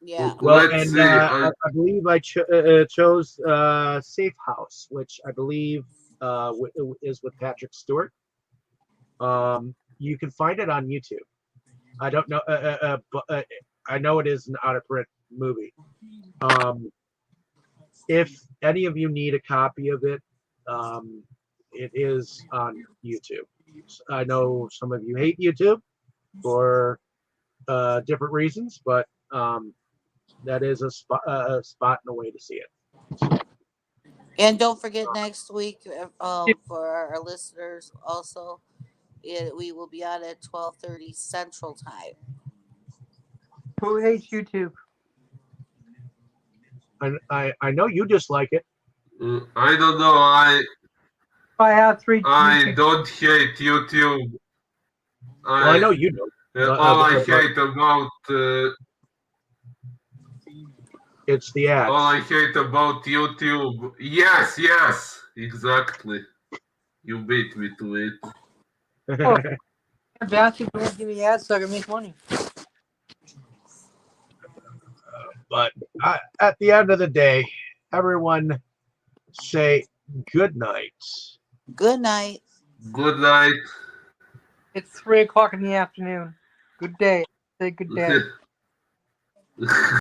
yeah. Well, Let's and see. I believe I chose Safe House, which I believe is with Patrick Stewart. You can find it on YouTube. I don't know, but I know it is an out of print movie. If any of you need a copy of it, it is on YouTube. I know some of you hate YouTube for different reasons, but that is a spot and a way to see it. And don't forget next week, for our listeners also, we will be on at 12:30 Central Time. Who hates YouTube? I know you dislike it. I don't know. I have three. I don't hate YouTube. Well, I know you don't. All I but hate about it's the ads. all I hate about YouTube. Yes, exactly. You beat me to it. Bastard won't give me ads so I can make money. But at the end of the day, everyone say good night. Good night. Good night. It's 3 o'clock in the afternoon. Good day. Say good day.